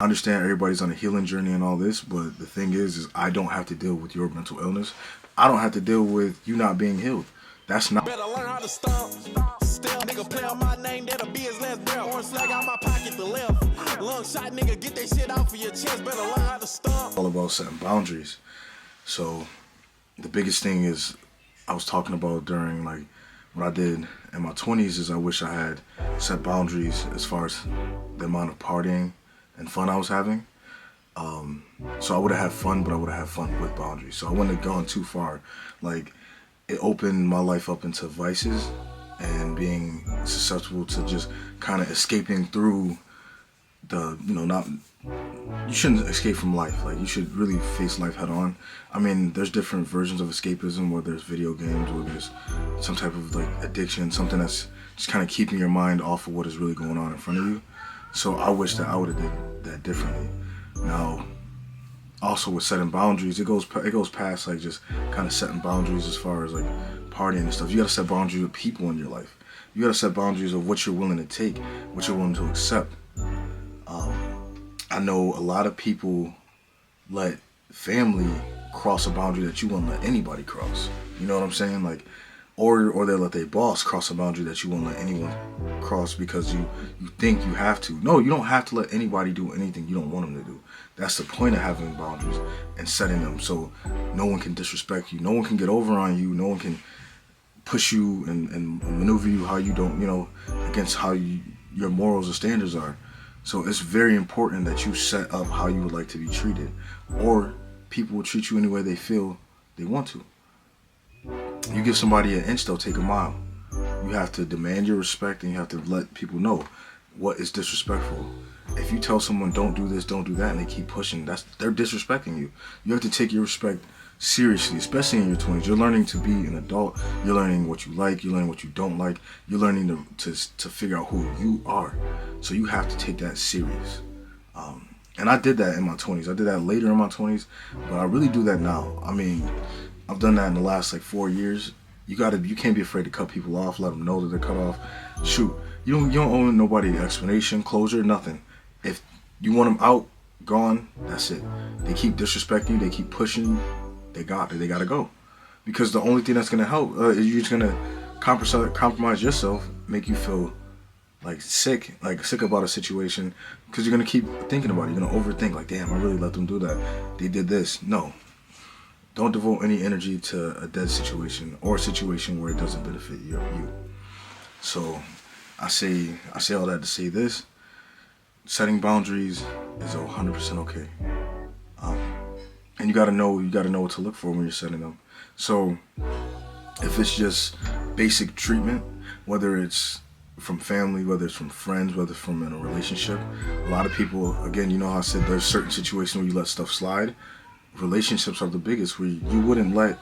I understand everybody's on a healing journey and all this, but the thing is I don't have to deal with your mental illness. I don't have to deal with you not being healed. That's not. Better learn how to stomp. Still, nigga, play on my name, that'll be his last breath. Orange flag out my pocket, the left. Long shot, nigga, get that shit out for your chest. Better learn how to stomp. All about setting boundaries. So the biggest thing is I was talking about during like what I did in my 20s is I wish I had set boundaries as far as the amount of partying and fun I was having. So I would have had fun, but I would have had fun with boundaries. So I wouldn't have gone too far. Like, it opened my life up into vices and being susceptible to just kind of escaping through the, not, you shouldn't escape from life. Like, you should really face life head on. I mean, there's different versions of escapism, where there's video games, where there's some type of like addiction, something that's just kind of keeping your mind off of what is really going on in front of you. So I wish that I would have did that differently. Now, also with setting boundaries, it goes past like just kind of setting boundaries as far as like partying and stuff. You gotta set boundaries with people in your life. You gotta set boundaries of what you're willing to take, what you're willing to accept. I know a lot of people let family cross a boundary that you won't let anybody cross. You know what I'm saying? Like, or they let their boss cross a boundary that you won't let anyone cross because you think you have to. No, you don't have to let anybody do anything you don't want them to do. That's the point of having boundaries and setting them so no one can disrespect you, no one can get over on you, no one can push you and maneuver you how you don't, against how your morals or standards are. So it's very important that you set up how you would like to be treated, or people will treat you any way they feel they want to. You give somebody an inch, they'll take a mile. You have to demand your respect, and you have to let people know what is disrespectful. If you tell someone don't do this, don't do that, and they keep pushing, they're disrespecting you. You have to take your respect seriously, especially in your 20s. You're learning to be an adult. You're learning what you like. You're learning what you don't like. You're learning to figure out who you are. So you have to take that serious. And I did that in my 20s. I did that later in my 20s, but I really do that now. I mean, I've done that in the last like 4 years. You can't be afraid to cut people off, let them know that they're cut off. Shoot, you don't owe nobody an explanation, closure, nothing. If you want them out, gone, that's it. They keep disrespecting you, they keep pushing, they gotta go. Because the only thing that's gonna help is you're just gonna compromise yourself, make you feel like sick about a situation, because you're gonna keep thinking about it. You're gonna overthink, like, damn, I really let them do that. They did this. No. Don't devote any energy to a dead situation or a situation where it doesn't benefit you. So I say all that to say this. Setting boundaries is 100% okay. And you gotta know what to look for when you're setting them. So if it's just basic treatment, whether it's from family, whether it's from friends, whether it's from in a relationship, a lot of people, again, you know how I said there's certain situations where you let stuff slide. Relationships are the biggest, where you wouldn't let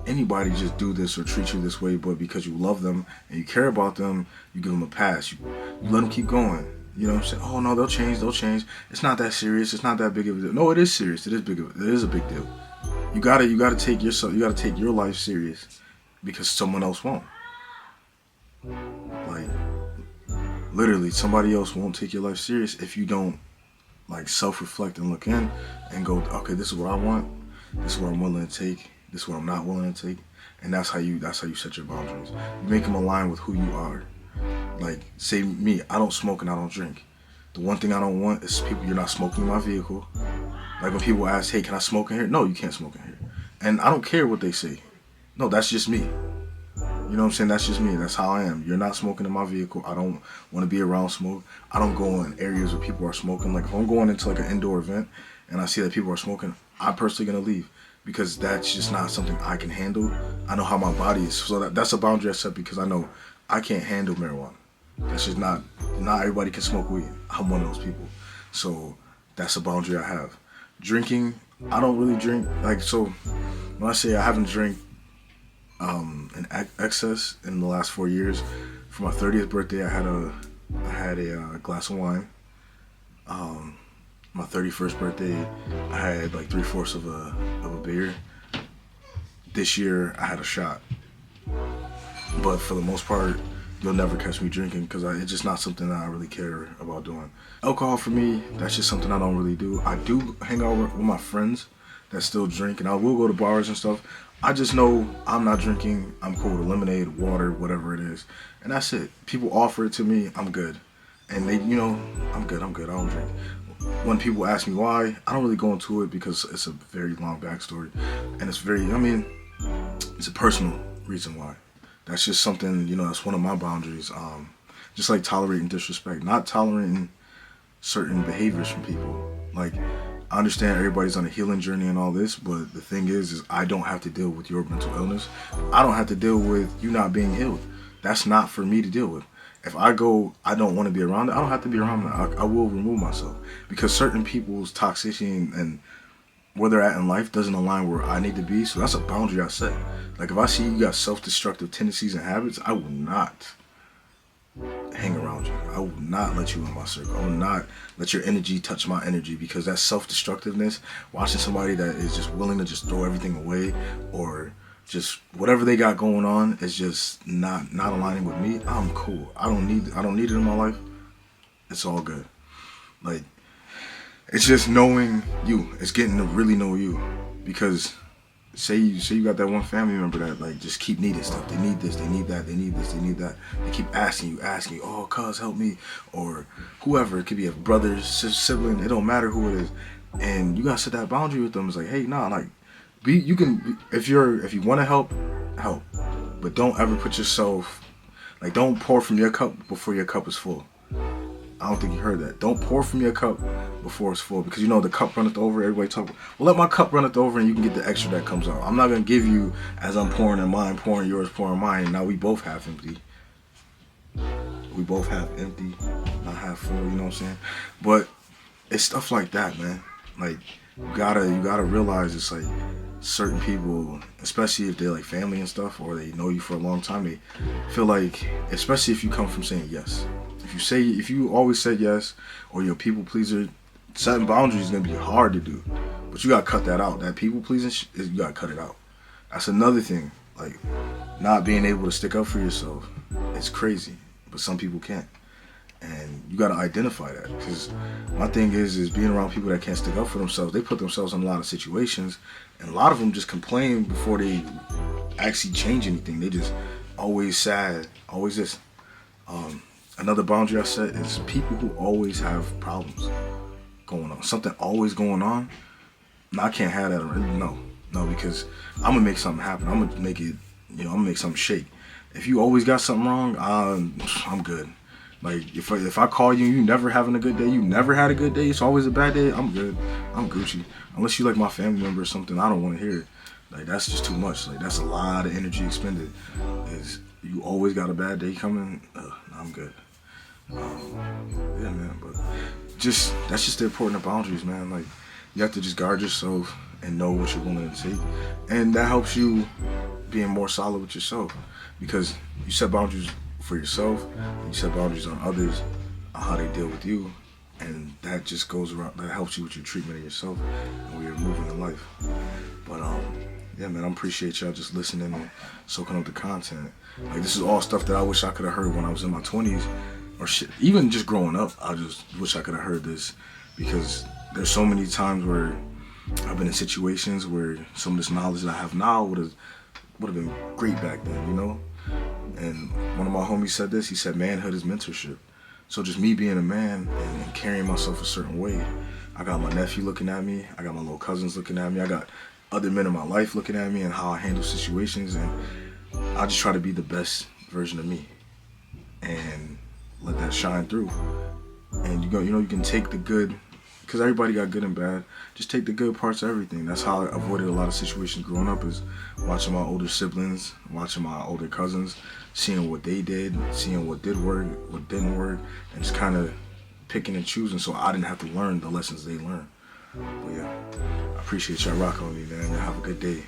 anybody just do this or treat you this way, but because you love them and you care about them, you give them a pass. You let them keep going. You know what I'm saying? Oh no, they'll change. It's not that serious. It's not that big of a deal. No, it is serious. It is a big deal. You gotta take your life serious, because someone else won't. Like, literally, somebody else won't take your life serious if you don't like self-reflect and look in and go, okay, this is what I want, this is what I'm willing to take, this is what I'm not willing to take. And that's how you set your boundaries. You make them align with who you are. Like, say me, I don't smoke and I don't drink. The one thing I don't want is you're not smoking in my vehicle. Like, when people ask, hey, can I smoke in here? No, you can't smoke in here. And I don't care what they say. No, that's just me. You know what I'm saying? That's just me. That's how I am. You're not smoking in my vehicle. I don't want to be around smoke. I don't go in areas where people are smoking. Like, if I'm going into like an indoor event and I see that people are smoking, I'm personally going to leave, because that's just not something I can handle. I know how my body is. So that's a boundary I set, because I know I can't handle marijuana. That's just not everybody can smoke weed. I'm one of those people. So that's a boundary I have. Drinking, I don't really drink. Like, so when I say I haven't drank in excess in the last 4 years, for my 30th birthday, I had a glass of wine. My 31st birthday, I had like 3/4 of a beer. This year, I had a shot. But for the most part, you'll never catch me drinking because it's just not something that I really care about doing. Alcohol for me, that's just something I don't really do. I do hang out with my friends that still drink, and I will go to bars and stuff. I just know I'm not drinking. I'm cool with lemonade, water, whatever it is, and that's it. People offer it to me, I'm good, and they, I'm good. I don't drink. When people ask me why, I don't really go into it because it's a very long backstory, and it's a personal reason why. That's just something, that's one of my boundaries. Just like tolerating disrespect, not tolerating certain behaviors from people. Like, I understand everybody's on a healing journey and all this, but the thing is I don't have to deal with your mental illness. I don't have to deal with you not being healed. That's not for me to deal with. If I go, I don't want to be around it, I don't have to be around it. I will remove myself. Because certain people's toxicity and where they're at in life doesn't align where I need to be. So that's a boundary I set. Like, if I see you got self-destructive tendencies and habits, I will not hang around you. I will not let you in my circle. I will not let your energy touch my energy, because that self-destructiveness, watching somebody that is just willing to just throw everything away or just whatever they got going on is just not aligning with me. I'm cool. I don't need it in my life. It's all good. Like, it's just knowing you. It's getting to really know you. Because say you got that one family member that, like, just keep needing stuff. They need this, they need that, they need this, they need that. They keep asking you, oh, cuz, help me. Or whoever. It could be a brother, sibling. It don't matter who it is. And you gotta set that boundary with them. It's like, hey, nah, like, if you want to help, but don't ever put yourself, like, don't pour from your cup before your cup is full. I don't think you heard that. Don't pour from your cup before it's full, because the cup runneth over. Everybody talk, well, let my cup runneth over and you can get the extra that comes out. I'm not gonna give you as I'm pouring in mine, pouring yours, pouring mine, and now we both half empty. We both half empty, not half full. You know what I'm saying? But it's stuff like that, man. Like, you gotta realize it's like certain people, especially if they're like family and stuff, or they know you for a long time, they feel like, especially if you come from saying yes. If you always said yes, or you're a people pleaser, setting boundaries is gonna be hard to do. But you gotta cut that out. That people pleasing, you gotta cut it out. That's another thing. Like, not being able to stick up for yourself. It's crazy, but some people can't. And you gotta identify that, because my thing is being around people that can't stick up for themselves. They put themselves in a lot of situations, and a lot of them just complain before they actually change anything. They just always sad, always this. Another boundary I set is people who always have problems going on, something always going on. No, I can't have that already. No, because I'm gonna make something happen. I'm gonna make it, I'm gonna make something shake. If you always got something wrong, I'm good. Like, if I call you, you never having a good day, you never had a good day, it's always a bad day, I'm good. I'm Gucci. Unless you like my family member or something, I don't want to hear it. Like, that's just too much. Like, that's a lot of energy expended. Is you always got a bad day coming? I'm good. Yeah, man. But that's just the importance of boundaries, man. Like, you have to just guard yourself and know what you're willing to take, and that helps you being more solid with yourself, because you set boundaries for yourself, you set boundaries on others, on how they deal with you, and that just goes around. That helps you with your treatment of yourself and where you're moving in life. But yeah, man, I appreciate y'all just listening and soaking up the content. Like, this is all stuff that I wish I could have heard when I was in my 20s, or shit, even just growing up. I just wish I could have heard this, because there's so many times where I've been in situations where some of this knowledge that I have now would have been great back then, And one of my homies said this. He said, manhood is mentorship. So just me being a man and carrying myself a certain way. I got my nephew looking at me. I got my little cousins looking at me. I got other men in my life looking at me and how I handle situations. And I just try to be the best version of me and let that shine through. And you can take the good, because everybody got good and bad. Just take the good parts of everything. That's how I avoided a lot of situations growing up, is watching my older siblings, watching my older cousins, seeing what they did, seeing what did work, what didn't work, and just kind of picking and choosing, so I didn't have to learn the lessons they learned. But yeah, I appreciate y'all rocking with me, man. Have a good day.